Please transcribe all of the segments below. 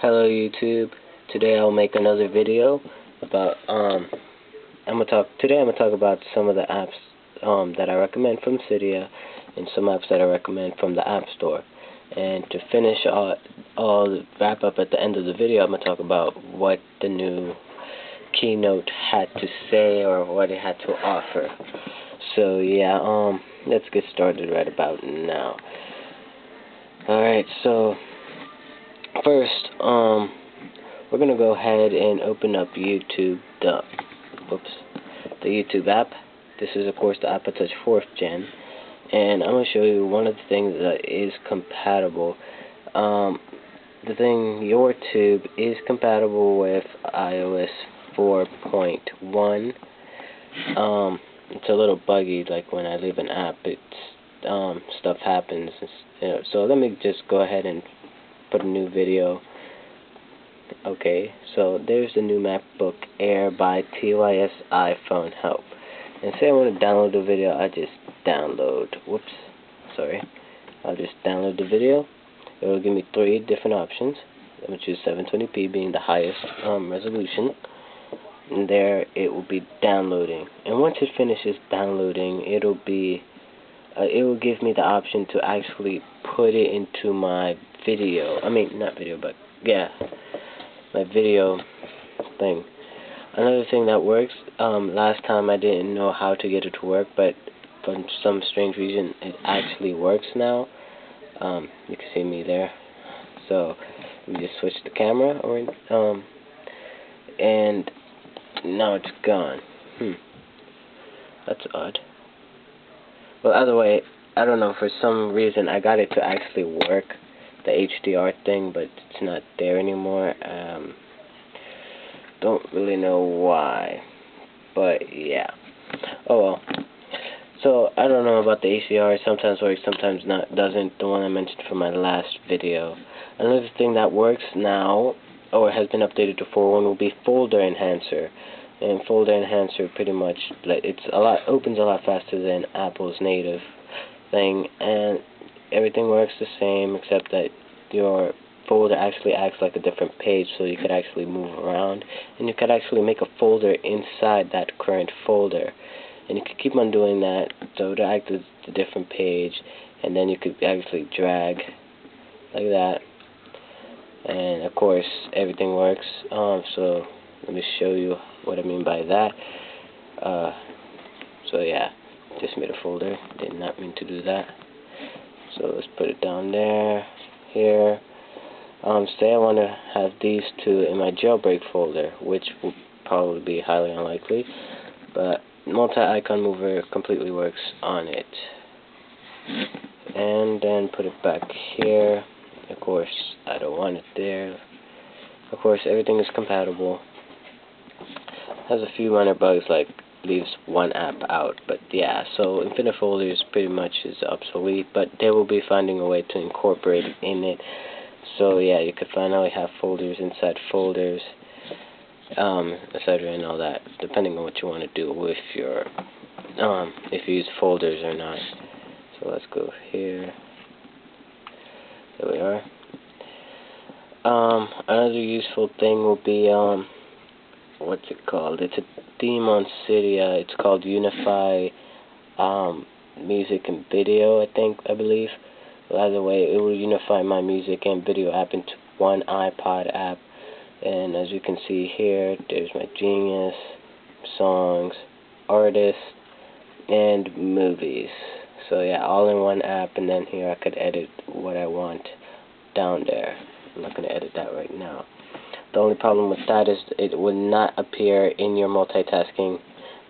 Hello YouTube. Today I'll make another video about I'm gonna talk about some of the apps that I recommend from Cydia and some apps that I recommend from the Appstore. And to finish all wrap up at the end of the video, I'm gonna talk about what the new Keynote had to say or what it had to offer. So yeah, let's get started right about now. Alright, so first, we're gonna go ahead and open up YouTube, the YouTube app. This is of course the iPtt 4th gen, and I'm gonna show you one of the things that is compatible. Your tube is compatible with iOS 4.1. It's a little buggy, like when I leave an app, stuff happens. So let me just go ahead and put a new video. Okay, so there's the new MacBook Air by TYS iPhone Help. And say I want to download the video, I just download. I'll just download the video. It will give me 3 different options. I'm going to choose 720p being the highest resolution. And there it will be downloading. And once it finishes downloading, it will give me the option to actually put it into my video. I mean, not video, but yeah, my video thing. Another thing that works, last time I didn't know how to get it to work, but for some strange reason it actually works now. You can see me there. So let me just switch the camera, and now it's gone. That's odd. Well, either way, I don't know, for some reason I got it to actually work, the HDR thing, but it's not there anymore. Don't really know why, but yeah. Oh well. So I don't know about the HDR. Sometimes works, sometimes not. Doesn't. The one I mentioned from my last video. Another thing that works now, or has been updated to 4.1, will be Folder Enhancer. And Folder Enhancer pretty much opens a lot faster than Apple's native thing, and everything works the same except that your folder actually acts like a different page, so you could actually move around, and you could actually make a folder inside that current folder, and you could keep on doing that, so to act as a different page, and then you could actually drag like that, and of course everything works. So let me show you what I mean by that. So yeah, just made a folder, did not mean to do that. So let's put it down there, here. Say I want to have these 2 in my jailbreak folder, which will probably be highly unlikely, but multi-icon mover completely works on it. And then put it back here. Of course, I don't want it there. Of course, everything is compatible. Has a few minor bugs, like leaves one app out, but yeah, so infinite folders pretty much is obsolete, but they will be finding a way to incorporate it in it. So yeah, you could finally have folders inside folders, etc. and all that, depending on what you want to do with your, if you use folders or not. So let's go here. There we are. Another useful thing will be, what's it called? It's a theme on Cydia. It's called Unify Music and Video, I believe. Well, either way, it will unify my music and video app into one iPod app. And as you can see here, there's my Genius, songs, artists, and movies. So yeah, all in one app, and then here I could edit what I want down there. I'm not going to edit that right now. The only problem with that is it will not appear in your multitasking,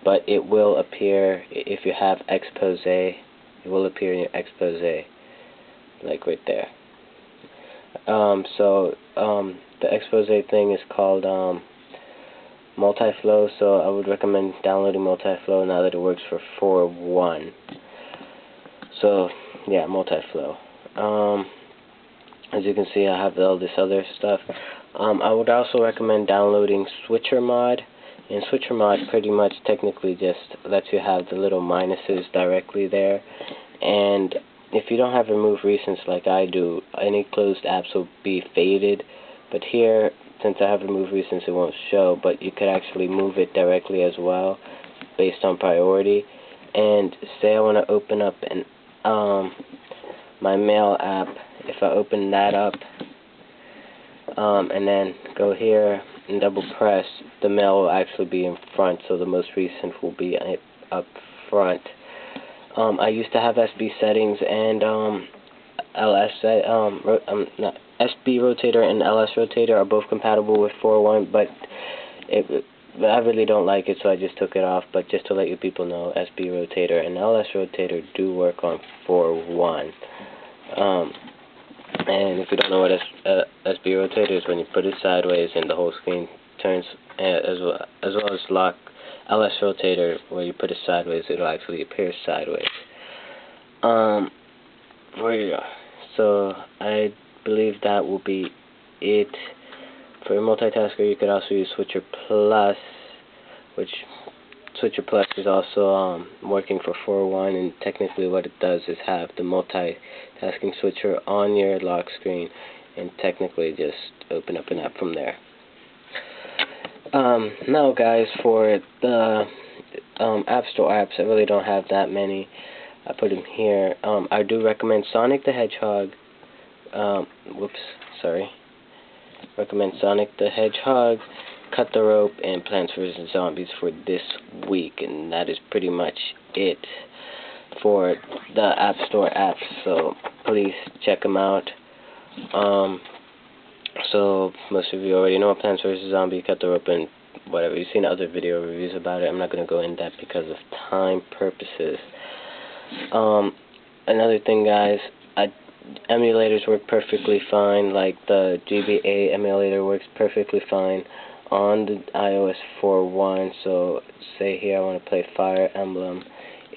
but it will appear if you have expose. It will appear in your expose, like right there. The expose thing is called multi-flow, so I would recommend downloading multi-flow now that it works for 4.1. So yeah, multi-flow. As you can see, I have all this other stuff. I would also recommend downloading SwitcherMod, and SwitcherMod pretty much technically just lets you have the little minuses directly there, and if you don't have remove recents like I do, any closed apps will be faded But here, since I have removed recents, it won't show, but you could actually move it directly as well, based on priority. And say I want to open up an my mail app. If I open that up, and then go here and double press, the mail will actually be in front, so the most recent will be up front. I used to have SB settings and SBRotator and LSRotator are both compatible with 4.1, but I really don't like it, so I just took it off. But just to let you people know, SBRotator and LSRotator do work on 4.1. And if you don't know what SBRotator is, when you put it sideways and the whole screen turns, as well as lock LSRotator, where you put it sideways, it'll actually appear sideways. So I believe that will be it. For a multitasker, you could also use SwitcherPlus, which SwitcherPlus is also working for 4.1, and technically what it does is have the multitasking switcher on your lock screen, and technically just open up an app from there. Now guys, for the Appstore apps, I really don't have that many. I put them here. I do recommend Sonic the Hedgehog. Recommend Sonic the Hedgehog, Cut the Rope, and Plants vs. Zombies for this week, and that is pretty much it for the App Store apps. So please check them out. So most of you already know Plants vs. Zombies, Cut the Rope, and whatever. You've seen other video reviews about it. I'm not going to go in depth because of time purposes. Another thing, guys, emulators work perfectly fine. Like the GbsPhone emulator works perfectly fine on the iOS 4.1. So say here I want to play Fire Emblem,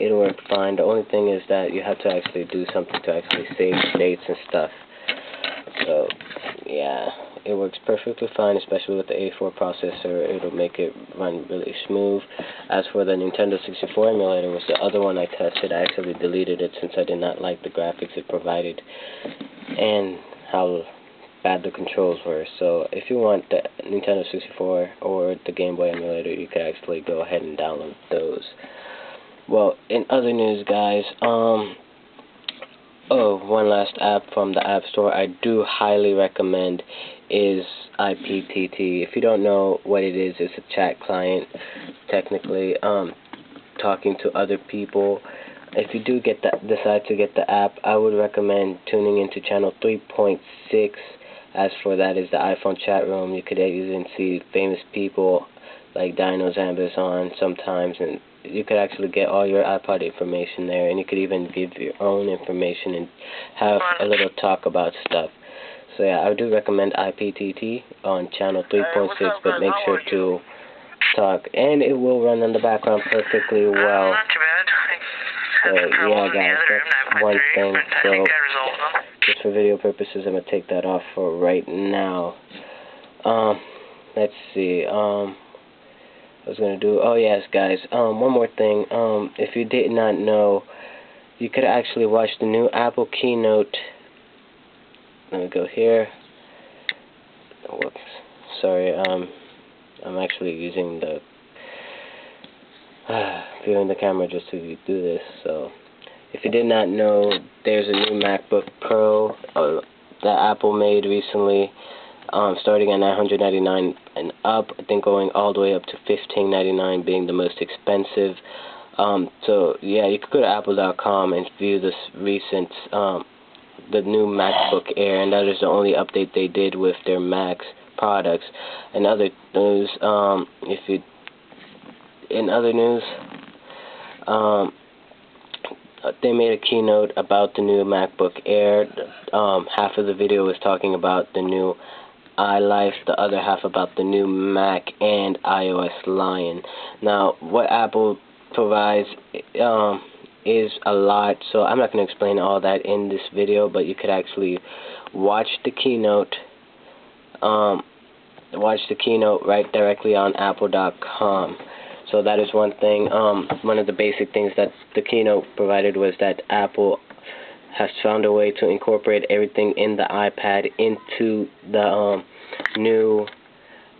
it'll work fine. The only thing is that you have to actually do something to actually save states and stuff. So yeah, it works perfectly fine, especially with the A4 processor. It'll make it run really smooth. As for the Nintendo 64 emulator, was the other one I tested. I actually deleted it since I did not like the graphics it provided and how bad the controls were. So if you want the Nintendo 64 or the Game Boy emulator, you can actually go ahead and download those. Well, in other news, guys, one last app from the App Store I do highly recommend is iPtt. If you don't know what it is, it's a chat client, technically, talking to other people. If you do decide to get the app, I would recommend tuning into channel 3.6. As for that is the iPhone chat room. You could even see famous people like Dino Zambus on sometimes, and you could actually get all your iPod information there, and you could even give your own information and have a little talk about stuff. So yeah, I do recommend iPtt on channel 3.6, but make sure to talk, and it will run in the background perfectly well. Not too bad. So yeah, guys, that's one thing. So just for video purposes, I'm gonna take that off for right now. Let's see. I was going to do, oh yes guys, one more thing. If you did not know, you could actually watch the new Apple Keynote. Let me go here. Whoops, sorry, I'm actually using the viewing the camera just to do this. So if you did not know, there's a new MacBook Pro that Apple made recently, starting at $999 and up, I think going all the way up to $1599 being the most expensive. So yeah, you could go to apple.com and view this recent the new MacBook Air, and that is the only update they did with their Macs products. In other news, they made a keynote about the new MacBook Air. Half of the video was talking about the new iLife, the other half about the new Mac and iOS Lion. Now, what Apple provides is a lot, so I'm not going to explain all that in this video, but you could actually watch the keynote. Watch the keynote right directly on apple.com. So that is one thing. One of the basic things that the keynote provided was that Apple has found a way to incorporate everything in the iPad into the new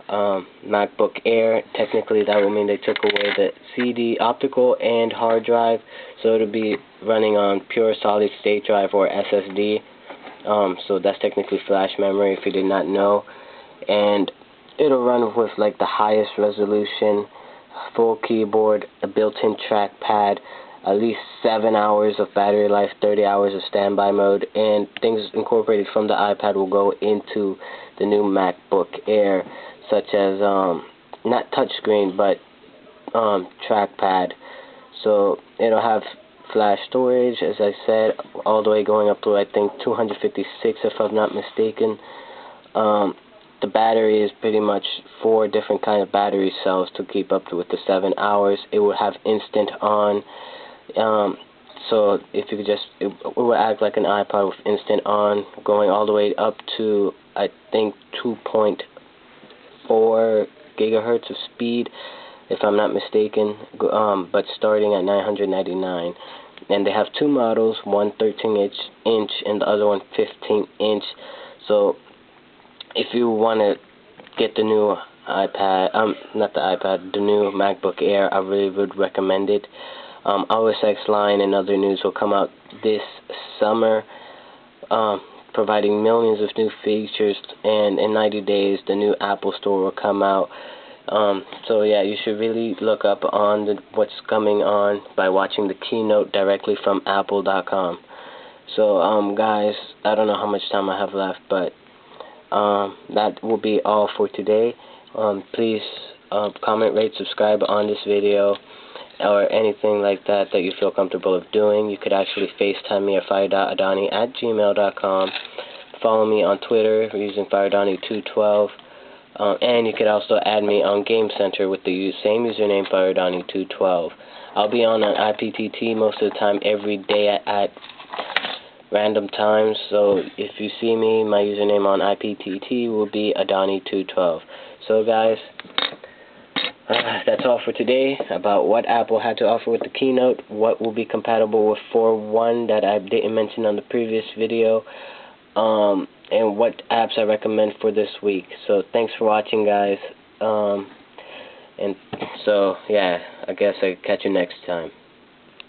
MacBook Air. Technically, that would mean they took away the CD, optical, and hard drive, so it'll be running on pure solid state drive or SSD. So that's technically flash memory if you did not know, and it'll run with like the highest resolution, full keyboard, a built-in trackpad, at least 7 hours of battery life, 30 hours of standby mode, and things incorporated from the iPad will go into the new MacBook Air, such as not touchscreen but trackpad. So it'll have flash storage, as I said, all the way going up to I think 256 if I'm not mistaken. The battery is pretty much 4 different kind of battery cells to keep up with the 7 hours. It will have instant on. So if you could just, it will act like an iPod with instant on, going all the way up to I think 2.4 gigahertz of speed, if I'm not mistaken, but starting at $999. And they have 2 models, one 13-inch and the other one 15-inch. So if you want to get the new iPad, not the iPad, the new MacBook Air, I really would recommend it. OS X line and other news will come out this summer, providing millions of new features, and in 90 days the new Apple Store will come out. So yeah, you should really look up on what's coming on by watching the Keynote directly from Apple.com. So guys, I don't know how much time I have left, but that will be all for today. Please comment, rate, subscribe on this video, or anything like that that you feel comfortable of doing. You could actually FaceTime me at fire.adony at gmail.com. Follow me on Twitter using fire.adony212. And you could also add me on GameCenter with the same username, fire.adony212. I'll be on an iPtt most of the time, every day at random times. So if you see me, my username on iPtt will be adony212. So guys, that's all for today about what Apple had to offer with the Keynote, what will be compatible with 4.1 that I didn't mention on the previous video, and what apps I recommend for this week. So thanks for watching, guys, and so yeah, I guess I'll catch you next time.